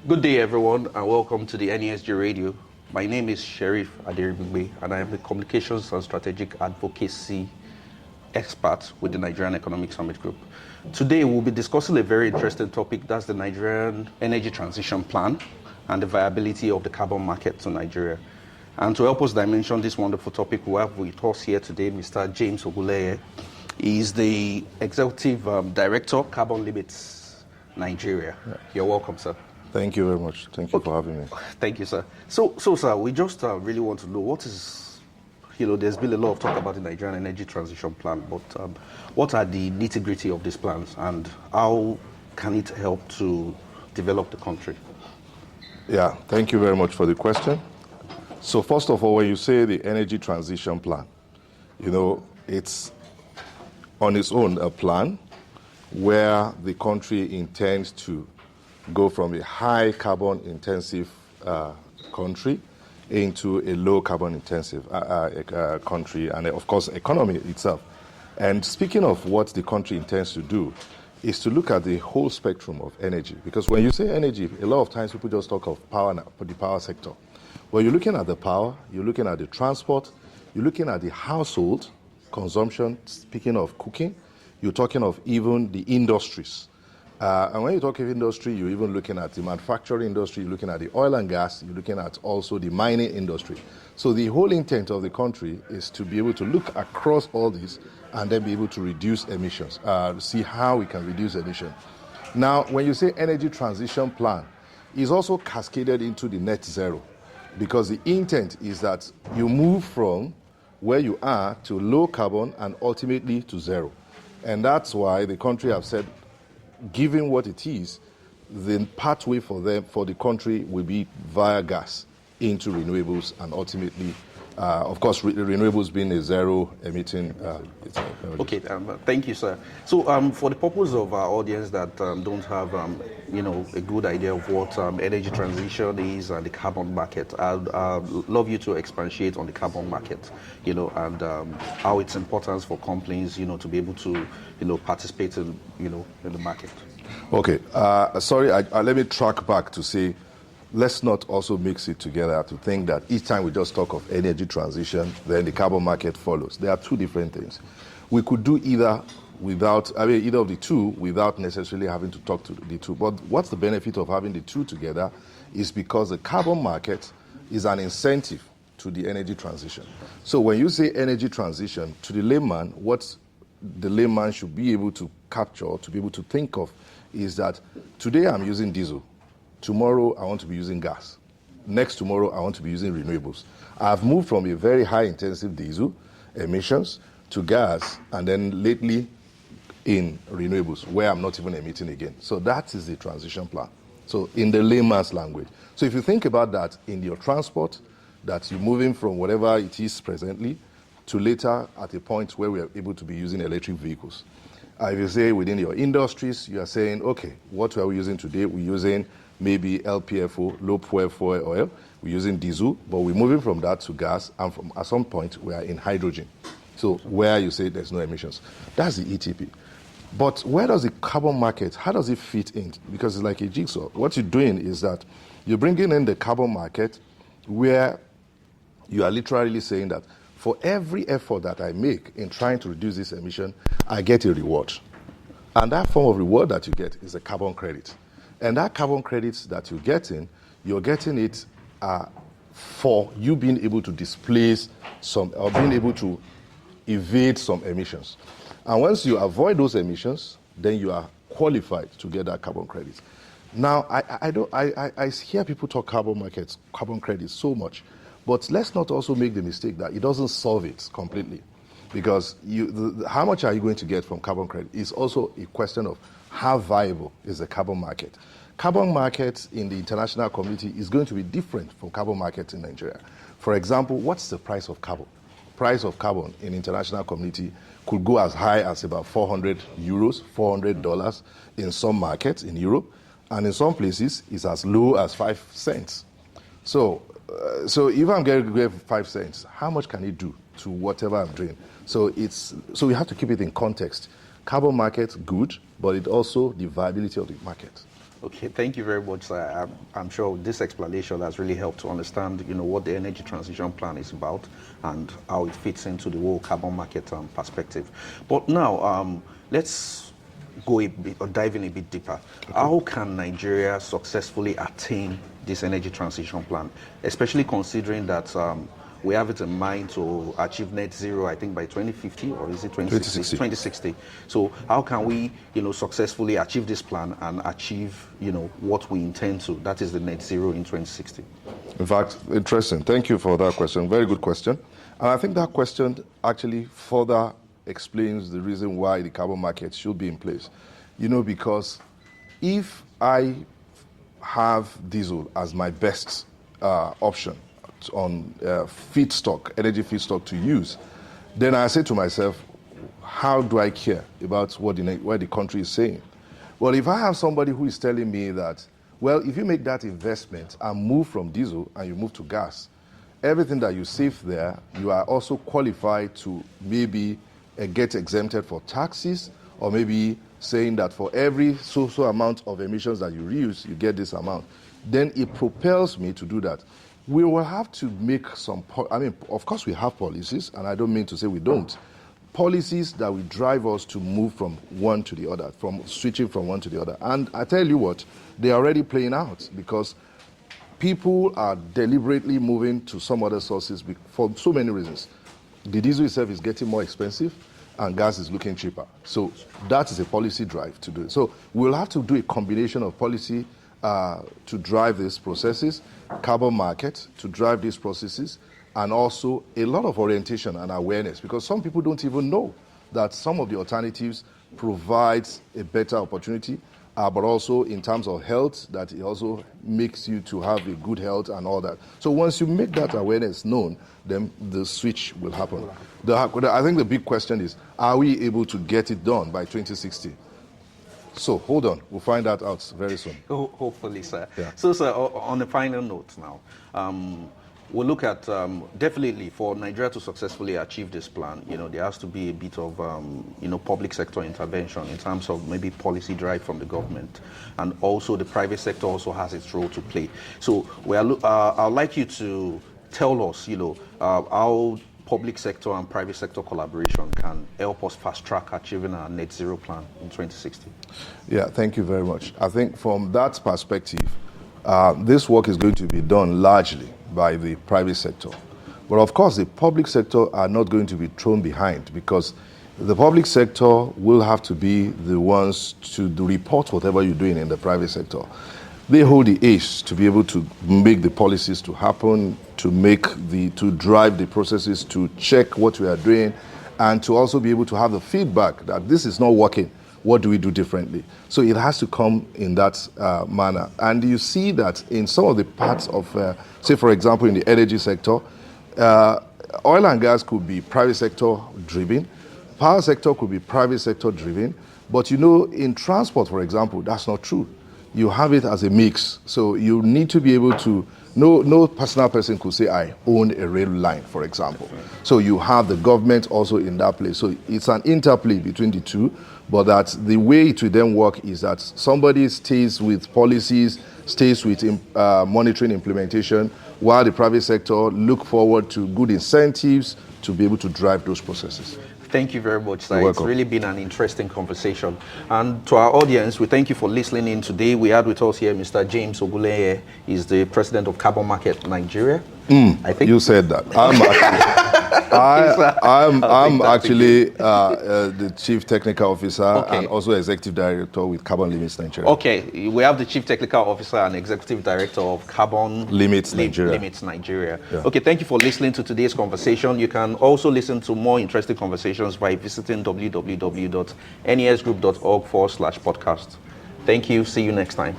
Good day, everyone, and welcome to the NESG Radio. My name is Sheriff Adiribigbe, and I am the Communications and Strategic Advocacy expert with the Nigerian Economic Summit Group. Today, we'll be discussing a very interesting topic, that's the Nigerian Energy Transition Plan and the viability of the carbon market to Nigeria. And to help us dimension this wonderful topic, we have with us here today Mr. James Oguleye. He is the Executive Director, Carbon Limits Nigeria. Yeah. You're welcome, sir. Thank you very much. Thank you for having me. Thank you, sir. So sir, we just really want to know what is, there's been a lot of talk about the Nigerian Energy Transition Plan, but what are the nitty-gritty of these plans and how can it help to develop the country? Yeah, thank you very much for the question. So first of all, when you say the Energy Transition Plan, it's on its own a plan where the country intends to go from a high carbon intensive country into a low carbon intensive country, and of course economy itself. And speaking of what the country intends to do is to look at the whole spectrum of energy, because when you say energy, a lot of times people just talk of power, the power sector. Well, you're looking at the power, you're looking at the transport, you're looking at the household consumption, speaking of cooking, you're talking of even the industries. And when you talk of industry, you're even looking at the manufacturing industry, you're looking at the oil and gas, you're looking at also the mining industry. So the whole intent of the country is to be able to look across all this and then be able to reduce emissions, see how we can reduce emissions. Now, when you say energy transition plan, it's also cascaded into the net zero, because the intent is that you move from where you are to low carbon and ultimately to zero. And that's why the country have said, given what it is, the pathway for the country will be via gas into renewables and ultimately, of course, renewables being a zero emitting. Okay, thank you, sir. So for the purpose of our audience that don't have, a good idea of what energy transition is and the carbon market, I'd love you to expatiate on the carbon market, and how it's important for companies, to be able to, participate in, in the market. Okay, sorry, let me track back to say, let's not also mix it together to think that each time we just talk of energy transition, then the carbon market follows. There are two different things. We could do either of the two without necessarily having to talk to the two. But what's the benefit of having the two together is because the carbon market is an incentive to the energy transition. So when you say energy transition, to the layman, what the layman should be able to capture, to be able to think of, is that today I'm using diesel. Tomorrow, I want to be using gas. Next tomorrow, I want to be using renewables. I've moved from a very high-intensive diesel emissions to gas, and then lately in renewables, where I'm not even emitting again. So that is the transition plan. So in the layman's language. So if you think about that in your transport, that you're moving from whatever it is presently to later at a point where we are able to be using electric vehicles. If you say within your industries, you are saying, okay, what are we using today? We're using maybe LPFO, low fuel oil. We're using diesel, but we're moving from that to gas, and at some point we are in hydrogen. So where you say there's no emissions. That's the ETP. But where does the carbon market, how does it fit in? Because it's like a jigsaw. What you're doing is that you're bringing in the carbon market where you are literally saying that for every effort that I make in trying to reduce this emission, I get a reward. And that form of reward that you get is a carbon credit. And that carbon credits that you're getting it for you being able to displace some, or being able to evade some emissions. And once you avoid those emissions, then you are qualified to get that carbon credit. Now, I hear people talk carbon markets, carbon credits so much, but let's not also make the mistake that it doesn't solve it completely. Because how much are you going to get from carbon credit is also a question of how viable is the carbon market. Carbon markets in the international community is going to be different from carbon markets in Nigeria. For example, what's the price of carbon? Price of carbon in international community could go as high as about 400 euros, $400 in some markets in Europe, and in some places it's as low as 5 cents. So if I'm getting 5 cents, how much can it do to whatever I'm doing? So we have to keep it in context. Carbon market, good, but it also the viability of the market. Okay, thank you very much, sir. I'm sure this explanation has really helped to understand, what the energy transition plan is about and how it fits into the whole carbon market perspective. But now, let's go a bit or dive in a bit deeper. Okay. How can Nigeria successfully attain this energy transition plan, especially considering that we have it in mind to achieve net zero, I think, by 2050, or is it 2060? 2060. So how can we, successfully achieve this plan and achieve, what we intend to? That is the net zero in 2060. In fact, interesting. Thank you for that question. Very good question. And I think that question actually further explains the reason why the carbon market should be in place. Because if I have diesel as my best option on energy feedstock to use, then I say to myself, how do I care about what the country is saying? Well, if I have somebody who is telling me that, well, if you make that investment and move from diesel and you move to gas, everything that you save there, you are also qualified to maybe get exempted for taxes, or maybe saying that for every so amount of emissions that you reuse, you get this amount. Then it propels me to do that. We will have to make of course we have policies, and I don't mean to say we don't. Policies that will drive us to move from one to the other, from switching from one to the other. And I tell you what, they're already playing out, because people are deliberately moving to some other sources for so many reasons. The diesel itself is getting more expensive, and gas is looking cheaper. So that is a policy drive to do it. So we'll have to do a combination of policy to drive these processes, carbon market to drive these processes, and also a lot of orientation and awareness, because some people don't even know that some of the alternatives provides a better opportunity, but also in terms of health, that it also makes you to have a good health and all that. So once you make that awareness known, then the switch will happen. I think the big question is, are we able to get it done by 2060? So hold on, we'll find that out very soon. Hopefully, sir. Yeah. So, sir, on the final note now, we'll look at definitely for Nigeria to successfully achieve this plan, there has to be a bit of public sector intervention in terms of maybe policy drive from the government, and also the private sector also has its role to play. So I'd like you to tell us, how public sector and private sector collaboration can help us fast track achieving our net zero plan in 2060. Yeah, thank you very much. I think from that perspective, this work is going to be done largely by the private sector. But of course, the public sector are not going to be thrown behind, because the public sector will have to be the ones to report whatever you're doing in the private sector. They hold the ace to be able to make the policies to happen, to drive the processes, to check what we are doing, and to also be able to have the feedback that this is not working. What do we do differently? So it has to come in that manner. And you see that in some of the parts of, say, for example, in the energy sector, oil and gas could be private sector driven, power sector could be private sector driven, but in transport, for example, that's not true. You have it as a mix. So you need to be able to, no personal person could say, I own a rail line, for example. So you have the government also in that place. So it's an interplay between the two, but that the way it will then work is that somebody stays with policies, stays with monitoring implementation, while the private sector look forward to good incentives to be able to drive those processes. Thank you very much, sir. You're It's welcome. really been an interesting conversation. And to our audience, we thank you for listening in today. We had with us here Mr. James Oguleye. He's the president of Carbon Market Nigeria. I think You said that. I'm actually the chief technical officer and also executive director with Carbon Limits Nigeria. Okay, we have the chief technical officer and executive director of Carbon Limits Nigeria. Yeah. Okay, thank you for listening to today's conversation. You can also listen to more interesting conversations by visiting www.nesgroup.org/podcast. Thank you. See you next time.